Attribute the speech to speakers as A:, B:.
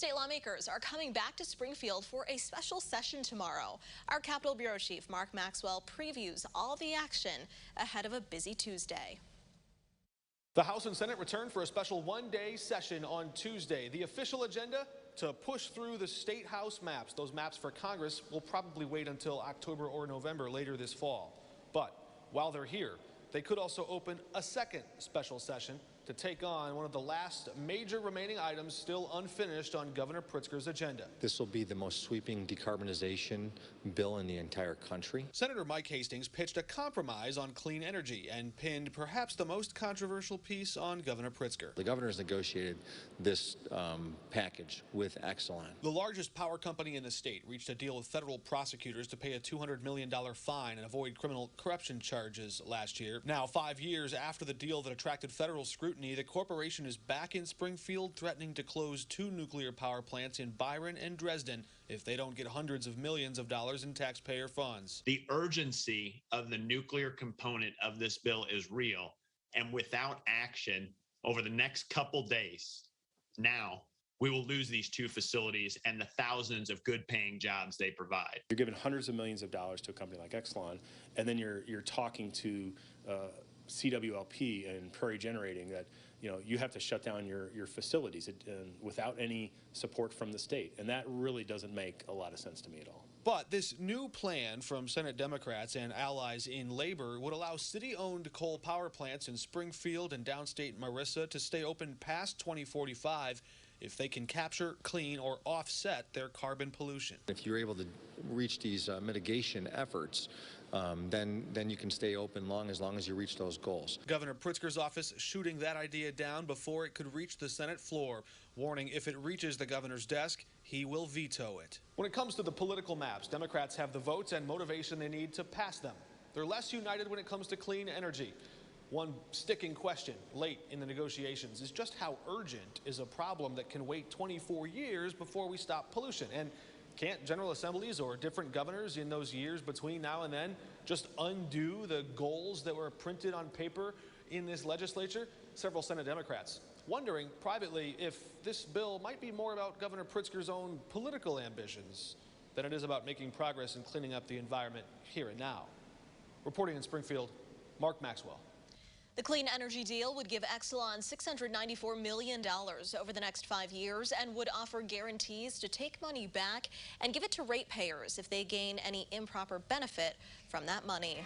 A: State lawmakers are coming back to Springfield for a special session tomorrow. Our Capitol Bureau Chief Mark Maxwell previews all the action ahead of a busy Tuesday.
B: The House and Senate return for a special one-day session on Tuesday. The official agenda to push through the state House maps. Those maps for Congress will probably wait until October or November later this fall. But while they're here, they could also open a second special session to take on one of the last major remaining items still unfinished on Governor Pritzker's agenda.
C: This will be the most sweeping decarbonization bill in the entire country.
B: Senator Mike Hastings pitched a compromise on clean energy and pinned perhaps the most controversial piece on Governor Pritzker.
C: The governor has negotiated this package with Exelon.
B: The largest power company in the state reached a deal with federal prosecutors to pay a $200 million fine and avoid criminal corruption charges last year. Now, 5 years after the deal that attracted federal scrutiny, the corporation is back in Springfield, threatening to close 2 nuclear power plants in Byron and Dresden if they don't get hundreds of millions of dollars in taxpayer funds.
D: The urgency of the nuclear component of this bill is real, and without action over the next couple days, now we will lose these 2 facilities and the thousands of good-paying jobs they provide.
E: You're giving hundreds of millions of dollars to a company like Exelon, and then you're talking to CWLP and Prairie Generating that you have to shut down your facilities without any support from the state, and that really doesn't make a lot of sense to me at all.
B: But this new plan from Senate Democrats and allies in labor would allow city-owned coal power plants in Springfield and downstate Marissa to stay open past 2045 if they can capture, clean, or offset their carbon pollution.
C: If you're able to reach these mitigation efforts, then you can stay open as long as you reach those goals.
B: Governor Pritzker's office shooting that idea down before it could reach the Senate floor, warning if it reaches the governor's desk, he will veto it. When it comes to the political maps, Democrats have the votes and motivation they need to pass them. They're less united when it comes to clean energy. One sticking question late in the negotiations is just how urgent is a problem that can wait 24 years before we stop pollution? And can't General Assemblies or different governors in those years between now and then just undo the goals that were printed on paper in this legislature? Several Senate Democrats wondering privately if this bill might be more about Governor Pritzker's own political ambitions than it is about making progress in cleaning up the environment here and now. Reporting in Springfield, Mark Maxwell.
A: The clean energy deal would give Exelon $694 million over the next 5 years and would offer guarantees to take money back and give it to ratepayers if they gain any improper benefit from that money.